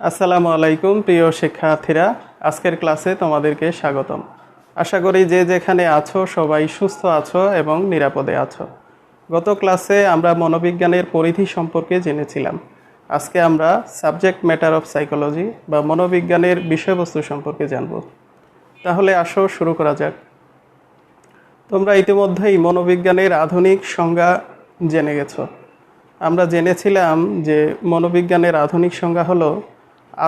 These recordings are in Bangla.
আসসালামু আলাইকুম প্রিয় শিক্ষার্থীরা, আজকের ক্লাসে তোমাদেরকে স্বাগতম। আশা করি যে যেখানে আছো সবাই সুস্থ আছো এবং নিরাপদে আছো। গত ক্লাসে আমরা মনোবিজ্ঞানের পরিধি সম্পর্কে জেনেছিলাম। আজকে আমরা সাবজেক্ট ম্যাটার অফ সাইকোলজি বা মনোবিজ্ঞানের বিষয়বস্তু সম্পর্কে জানব। তাহলে আসো শুরু করা যাক। তোমরা ইতিমধ্যেই মনোবিজ্ঞানের আধুনিক সংজ্ঞা জেনে গেছো। আমরা জেনেছিলাম যে মনোবিজ্ঞানের আধুনিক সংজ্ঞা হলো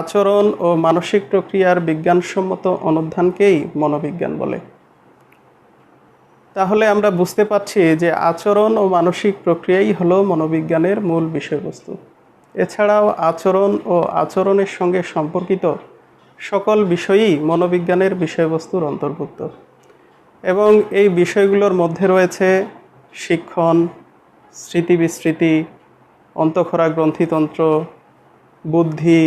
আচরণ ও মানসিক প্রক্রিয়ার বিজ্ঞানসম্মত অনুধানকেই মনোবিজ্ঞান বলে। তাহলে আমরা বুঝতে পারছি যে আচরণ ও মানসিক প্রক্রিয়াই হলো মনোবিজ্ঞানের মূল বিষয়বস্তু। এছাড়াও আচরণ ও আচরণের সঙ্গে সম্পর্কিত সকল বিষয়ই মনোবিজ্ঞানের বিষয়বস্তুর অন্তর্ভুক্ত এবং এই বিষয়গুলোর মধ্যে রয়েছে শিক্ষণ, স্মৃতি বিস্মৃতি, অন্তঃক্ষরা গ্রন্থিতন্ত্র, বুদ্ধি,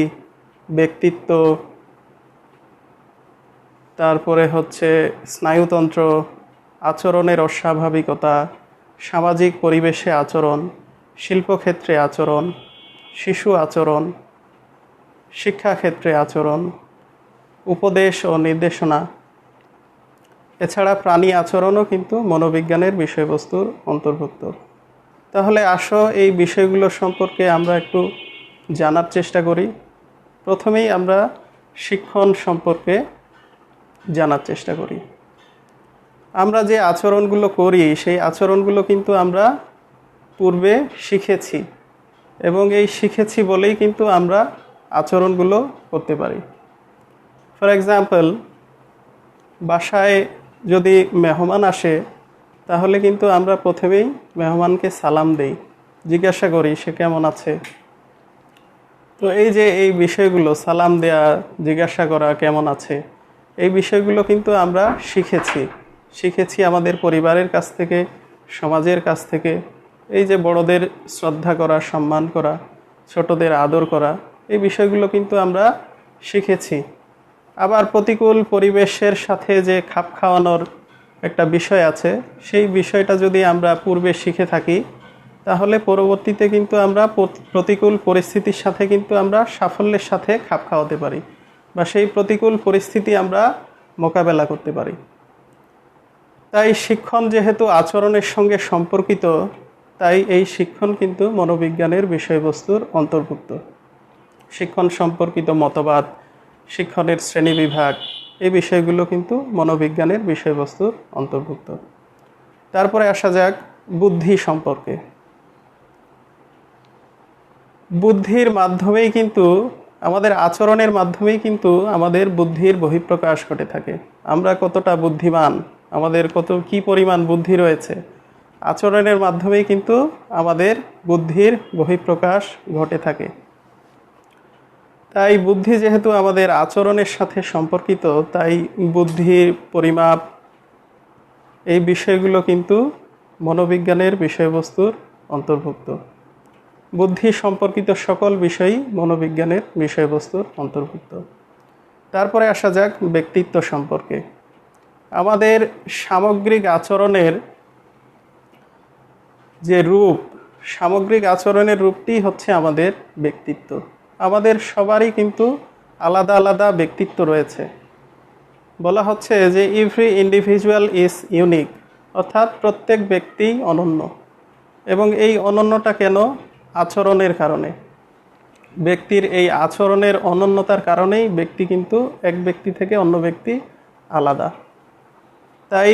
ব্যক্তিত্ব, তারপরে হচ্ছে স্নায়ুতন্ত্র, আচরণের অস্বাভাবিকতা, সামাজিক পরিবেশে আচরণ, শিল্পক্ষেত্রে আচরণ, শিশু আচরণ, শিক্ষাক্ষেত্রে আচরণ, উপদেশ ও নির্দেশনা। এছাড়া প্রাণী আচরণও কিন্তু মনোবিজ্ঞানের বিষয়বস্তুর অন্তর্ভুক্ত। তাহলে আসো এই বিষয়গুলো সম্পর্কে আমরা একটু জানার চেষ্টা করি। প্রথমেই আমরা শিক্ষণ সম্পর্কে জানার চেষ্টা করি। আমরা যে আচরণগুলো করি সেই আচরণগুলো কিন্তু আমরা পূর্বে শিখেছি এবং এই শিখেছি বলেই কিন্তু আমরা আচরণগুলো করতে পারি। ফর এক্সাম্পল, বাসায় যদি মেহমান আসে তাহলে কিন্তু আমরা প্রথমেই মেহমানকে সালাম দেই, জিজ্ঞাসা করি সে কেমন আছে। তো এই যে এই বিষয়গুলো, সালাম দেয়া, জিজ্ঞাসা করা কেমন আছে, এই বিষয়গুলো কিন্তু আমরা শিখেছি আমাদের পরিবারের কাছ থেকে, সমাজের কাছ থেকে। এই যে বড়দের শ্রদ্ধা করা, সম্মান করা, ছোটদের আদর করা, এই বিষয়গুলো কিন্তু আমরা শিখেছি। আবার প্রতিকূল পরিবেশের সাথে যে খাপ খাওয়ানোর একটা বিষয় আছে, সেই বিষয়টা যদি আমরা পূর্বে শিখে থাকি তাহলে পরবর্তীতে কিন্তু আমরা প্রতিকূল পরিস্থিতির সাথে কিন্তু আমরা সাফল্যের সাথে খাপ খাওয়াতে পারি বা সেই প্রতিকূল পরিস্থিতি আমরা মোকাবেলা করতে পারি। তাই শিক্ষণ যেহেতু আচরণের সঙ্গে সম্পর্কিত, তাই এই শিক্ষণ কিন্তু মনোবিজ্ঞানের বিষয়বস্তুর অন্তর্ভুক্ত। শিক্ষণ সম্পর্কিত মতবাদ, শিক্ষণের শ্রেণীবিভাগ, এই বিষয়গুলো কিন্তু মনোবিজ্ঞানের বিষয়বস্তুর অন্তর্ভুক্ত। তারপরে আসা যাক বুদ্ধি সম্পর্কে। বুদ্ধির মাধ্যমেই কিন্তু, আমাদের আচরণের মাধ্যমেই কিন্তু আমাদের বুদ্ধির বহিঃপ্রকাশ ঘটে থাকে। আমরা কতটা বুদ্ধিমান, আমাদের কী পরিমাণ বুদ্ধি রয়েছে, আচরণের মাধ্যমেই কিন্তু আমাদের বুদ্ধির বহিঃপ্রকাশ ঘটে থাকে। তাই বুদ্ধি যেহেতু আমাদের আচরণের সাথে সম্পর্কিত, তাই বুদ্ধির পরিমাপ, এই বিষয়গুলো কিন্তু মনোবিজ্ঞানের বিষয়বস্তুর অন্তর্ভুক্ত। বুদ্ধি সম্পর্কিত সকল বিষয়ই মনোবিজ্ঞানের বিষয়বস্তুর অন্তর্ভুক্ত। তারপরে আসা যাক ব্যক্তিত্ব সম্পর্কে। আমাদের সামগ্রিক আচরণের যে রূপ, সামগ্রিক আচরণের রূপটি হচ্ছে আমাদের ব্যক্তিত্ব। আমাদের সবারই কিন্তু আলাদা আলাদা ব্যক্তিত্ব রয়েছে। বলা হচ্ছে যে এভরি ইন্ডিভিজুয়াল ইজ ইউনিক, অর্থাৎ প্রত্যেক ব্যক্তি অনন্য। এবং এই অনন্যটা কেন? আচরণের কারণে। ব্যক্তির এই আচরণের অনন্যতার কারণেই ব্যক্তি কিন্তু এক ব্যক্তি থেকে অন্য ব্যক্তি আলাদা। তাই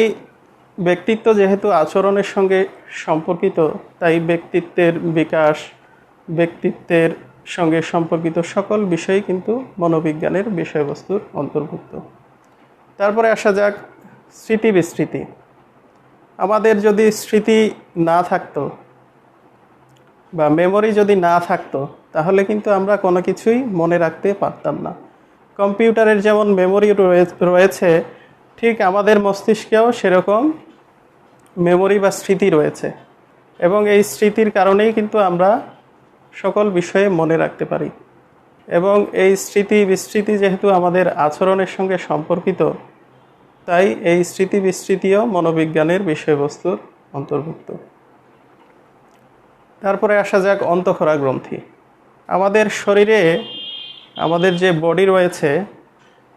ব্যক্তিত্ব যেহেতু আচরণের সঙ্গে সম্পর্কিত, তাই ব্যক্তিত্বের বিকাশ, ব্যক্তিত্বের সঙ্গে সম্পর্কিত সকল বিষয়ই কিন্তু মনোবিজ্ঞানের বিষয়বস্তুর অন্তর্ভুক্ত। তারপরে আসা যাক স্মৃতি বিস্মৃতি। আমাদের যদি স্মৃতি না থাকতো বা মেমোরি যদি না থাকতো তাহলে কিন্তু আমরা কোনো কিছুই মনে রাখতে পারতাম না। কম্পিউটারের যেমন মেমোরি রয়েছে, ঠিক আমাদের মস্তিষ্কেও সেরকম মেমোরি বা স্মৃতি রয়েছে এবং এই স্মৃতির কারণেই কিন্তু আমরা সকল বিষয়ে মনে রাখতে পারি। এবং এই স্মৃতি বিস্মৃতি যেহেতু আমাদের আচরণের সঙ্গে সম্পর্কিত, তাই এই স্মৃতি বিস্মৃতিও মনোবিজ্ঞানের বিষয়বস্তুর অন্তর্ভুক্ত। তারপরে আসা যাক অন্তঃক্ষরা গ্রন্থি। আমাদের শরীরে আমাদের যে বডি রয়েছে,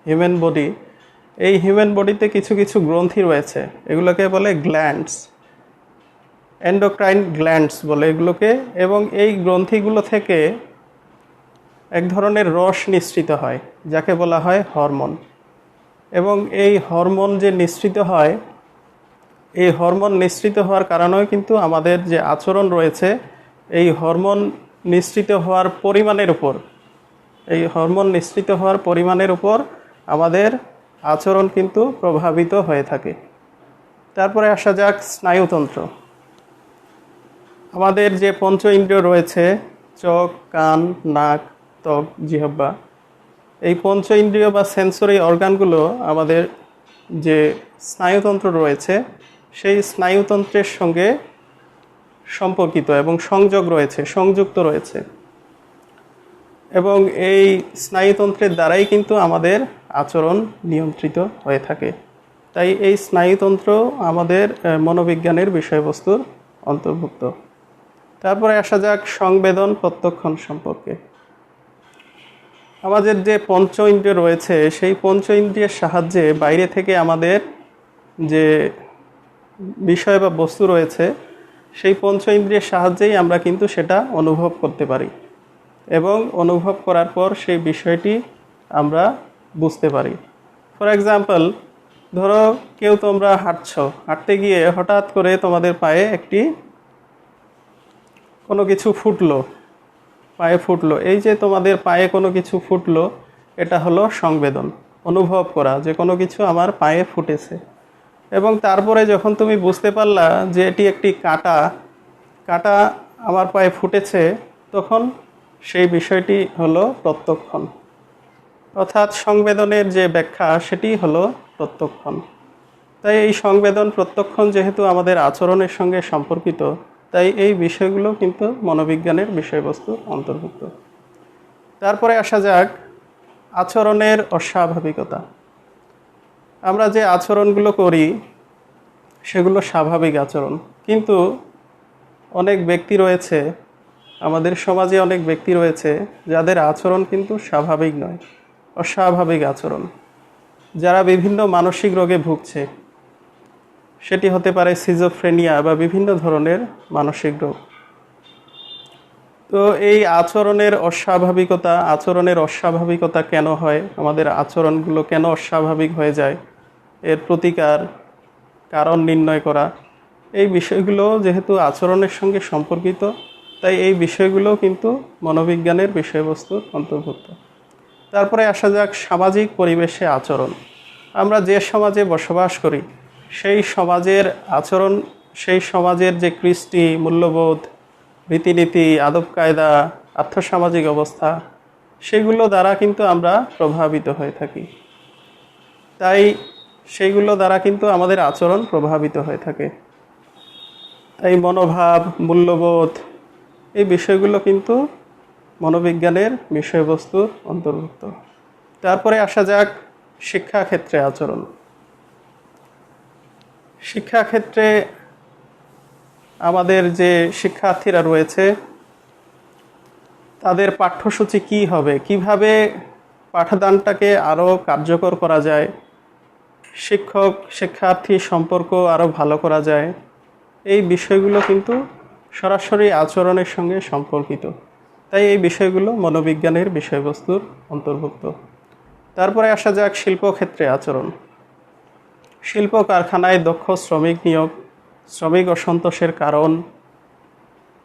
হিউম্যান বডি, এই হিউম্যান বডিতে কিছু কিছু গ্রন্থি রয়েছে, এগুলোকে বলে গ্ল্যান্ডস, এন্ডোক্রাইন গ্ল্যান্ডস বলে এগুলোকে। এবং এই গ্রন্থিগুলো থেকে এক ধরনের রস নিঃসৃত হয়, যাকে বলা হয় হরমোন। এবং এই হরমোন যে নিঃসৃত হয়, এই হরমোন নিঃসৃত হওয়ার কারণেও কিন্তু আমাদের যে আচরণ রয়েছে, এই হরমোন নিঃসৃত হওয়ার পরিমাণের উপর, এই হরমোন নিঃসৃত হওয়ার পরিমাণের উপর আমাদের আচরণ কিন্তু প্রভাবিত হয়ে থাকে। তারপরে আসা যাক স্নায়ুতন্ত্র। আমাদের যে পঞ্চ ইন্দ্রিয় রয়েছে, চোখ, কান, নাক, ত্বক, জিহ্বা, এই পঞ্চ ইন্দ্রিয় বা সেন্সরি অর্গানগুলো আমাদের যে স্নায়ুতন্ত্র রয়েছে, সেই স্নায়ুতন্ত্রের সঙ্গে সম্পর্কিত এবং সংযোগ রয়েছে, সংযুক্ত রয়েছে। এবং এই স্নায়ুতন্ত্রের দ্বারাই কিন্তু আমাদের আচরণ নিয়ন্ত্রিত হয়ে থাকে। তাই এই স্নায়ুতন্ত্র আমাদের মনোবিজ্ঞানের বিষয়বস্তুর অন্তর্ভুক্ত। তারপরে আসা যাক সংবেদন প্রত্যক্ষণ সম্পর্কে। আমাদের যে পঞ্চ ইন্দ্রিয় রয়েছে, সেই পঞ্চ ইন্দ্রিয়ের সাহায্যে বাইরে থেকে আমাদের যে বিষয় বা বস্তু রয়েছে, সেই পঞ্চ ইন্দ্রিয়ের সাহায্যেই আমরা কিন্তু সেটা অনুভব করতে পারি এবং অনুভব করার পর সেই বিষয়টি আমরা বুঝতে পারি। ফর এক্সাম্পল, ধরো কেউ তোমরা হাঁটতে গিয়ে হঠাৎ করে তোমাদের পায়ে কোনো কিছু পায়ে ফুটলো। এই যে তোমাদের পায়ে কোনো কিছু ফুটলো, এটা হলো সংবেদন, অনুভব করা যে কোনো কিছু আমার পায়ে ফুটেছে। এবং তারপরে যখন তুমি বুঝতে পারলা যে এটি একটি কাঁটা আমার পায়ে ফুটেছে, তখন সেই বিষয়টি হলো প্রত্যক্ষণ। অর্থাৎ সংবেদনের যে ব্যাখ্যা, সেটি হলো প্রত্যক্ষণ। তাই এই সংবেদন প্রত্যক্ষণ যেহেতু আমাদের আচরণের সঙ্গে সম্পর্কিত, তাই এই বিষয়গুলো কিন্তু মনোবিজ্ঞানের বিষয়বস্তুর অন্তর্ভুক্ত। তারপরে আসা যাক আচরণের অস্বাভাবিকতা। আমরা যে আচরণগুলো করি সেগুলো স্বাভাবিক আচরণ, কিন্তু অনেক ব্যক্তি রয়েছে, আমাদের সমাজে অনেক ব্যক্তি রয়েছে যাদের আচরণ কিন্তু স্বাভাবিক নয়, অস্বাভাবিক আচরণ, যারা বিভিন্ন মানসিক রোগে ভুগছে। সেটি হতে পারে সিজোফ্রেনিয়া বা বিভিন্ন ধরনের মানসিক রোগ। তো এই আচরণের অস্বাভাবিকতা কেন হয়, আমাদের আচরণগুলো কেন অস্বাভাবিক হয়ে যায়, এর কারণ নির্ণয় করা, এই বিষয়গুলো যেহেতু আচরণের সঙ্গে সম্পর্কিত, তাই এই বিষয়গুলো কিন্তু মনোবিজ্ঞানের বিষয়বস্তুর অন্তর্ভুক্ত। তারপরে আসা যাক সামাজিক পরিবেশে আচরণ। আমরা যে সমাজে বসবাস করি, সেই সমাজের আচরণ, সেই সমাজের যে কৃষ্টি, মূল্যবোধ, রীতিনীতি, আদব কায়দা, আর্থসামাজিক অবস্থা, সেগুলো দ্বারা কিন্তু আমরা প্রভাবিত হয়ে থাকি। তাই সেইগুলো দ্বারা কিন্তু আমাদের আচরণ প্রভাবিত হয়ে থাকে। তাই মনোভাব, মূল্যবোধ, এই বিষয়গুলো কিন্তু মনোবিজ্ঞানের বিষয়বস্তুর অন্তর্ভুক্ত। তারপরে আসা যাক শিক্ষাক্ষেত্রে আচরণ। শিক্ষাক্ষেত্রে আমাদের যে শিক্ষার্থীরা রয়েছে, তাদের পাঠ্যসূচি কী হবে, কিভাবে পাঠদানটাকে আরও কার্যকর করা যায়, শিক্ষক-শিক্ষার্থী সম্পর্ক আরও ভালো করা যায়, এই বিষয়গুলো কিন্তু সরাসরি আচরণের সঙ্গে সম্পর্কিত। তাই এই বিষয়গুলো মনোবিজ্ঞানের বিষয়বস্তুর অন্তর্ভুক্ত। তারপরে আসা যাক শিল্পক্ষেত্রে আচরণ। শিল্প কারখানায় দক্ষ শ্রমিক নিয়োগ, শ্রমিক অসন্তোষের কারণ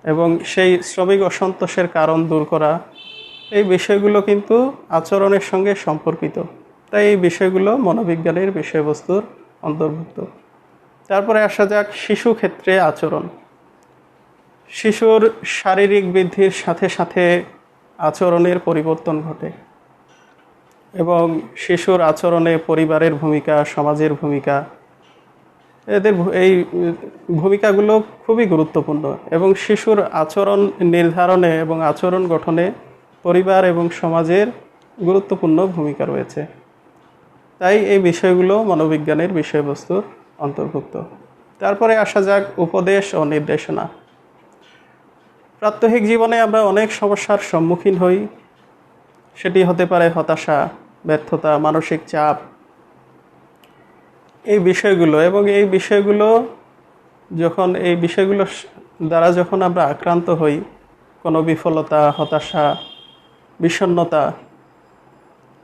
এবং সেই শ্রমিক অসন্তোষের কারণ দূর করা, এই বিষয়গুলো কিন্তু আচরণের সঙ্গে সম্পর্কিত। তাই এই বিষয়গুলো মনোবিজ্ঞানের বিষয়বস্তুর অন্তর্ভুক্ত। তারপরে আসা যাক শিশু ক্ষেত্রে আচরণ। শিশুর শারীরিক বৃদ্ধির সাথে সাথে আচরণের পরিবর্তন ঘটে এবং শিশুর আচরণে পরিবারের ভূমিকা, সমাজের ভূমিকা, এই ভূমিকাগুলো খুবই গুরুত্বপূর্ণ এবং শিশুর আচরণ নির্ধারণে এবং আচরণ গঠনে পরিবার এবং সমাজের গুরুত্বপূর্ণ ভূমিকা রয়েছে। তাই এই বিষয়গুলো মনোবিজ্ঞানের বিষয়বস্তুর অন্তর্ভুক্ত। তারপরে আসা যাক উপদেশ ও নির্দেশনা। প্রাত্যহিক জীবনে আমরা অনেক সমস্যার সম্মুখীন হই। সেটি হতে পারে হতাশা, ব্যর্থতা, মানসিক চাপ, এই বিষয়গুলো। এবং এই বিষয়গুলো দ্বারা যখন আমরা আক্রান্ত হই, কোনো বিফলতা, হতাশা, বিষণ্ণতা,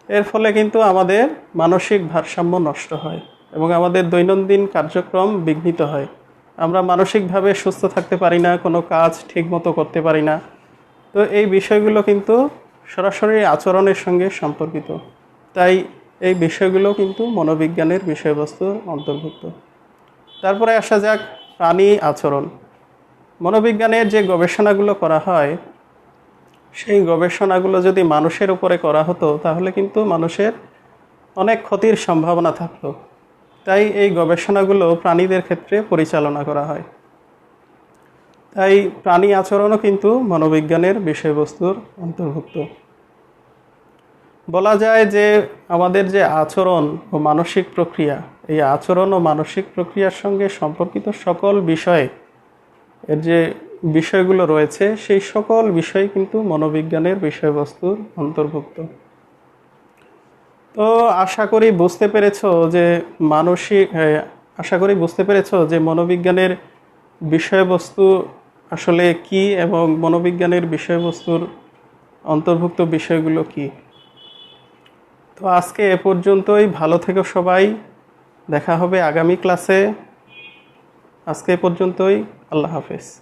এর ফলে কিন্তু আমাদের মানসিক ভারসাম্য নষ্ট হয় এবং আমাদের দৈনন্দিন কার্যক্রম বিঘ্নিত হয়। আমরা মানসিকভাবে সুস্থ থাকতে পারি না, কোনো কাজ ঠিকমতো করতে পারি না। তো এই বিষয়গুলো কিন্তু সরাসরি আচরণের সঙ্গে সম্পর্কিত। তাই এই বিষয়গুলো কিন্তু মনোবিজ্ঞানের বিষয়বস্তুর অন্তর্ভুক্ত। তারপরে আসা যাক প্রাণী আচরণ। মনোবিজ্ঞানের যে গবেষণাগুলো করা হয়, সেই গবেষণাগুলো যদি মানুষের উপরে করা হতো তাহলে কিন্তু মানুষের অনেক ক্ষতির সম্ভাবনা থাকতো। তাই এই গবেষণাগুলো প্রাণীদের ক্ষেত্রে পরিচালনা করা হয়। তাই প্রাণী আচরণও কিন্তু মনোবিজ্ঞানের বিষয়বস্তুর অন্তর্ভুক্ত। বলা যায় যে আমাদের যে আচরণ ও মানসিক প্রক্রিয়া, এই আচরণ ও মানসিক প্রক্রিয়ার সঙ্গে সম্পর্কিত সকল বিষয়ে এর যে বিষয়গুলো রয়েছে, সেই সকল বিষয় কিন্তু মনোবিজ্ঞানের বিষয়বস্তুর অন্তর্ভুক্ত। তো আশা করি বুঝতে পেরেছো যে মনোবিজ্ঞানের বিষয়বস্তু আসলে কি এবং মনোবিজ্ঞানের বিষয়বস্তুর অন্তর্ভুক্ত বিষয়গুলো কি। তো আজকে এ পর্যন্তই। ভালো থেকো সবাই, দেখা হবে আগামী ক্লাসে। আজকে এ পর্যন্তই। আল্লাহ হাফেজ।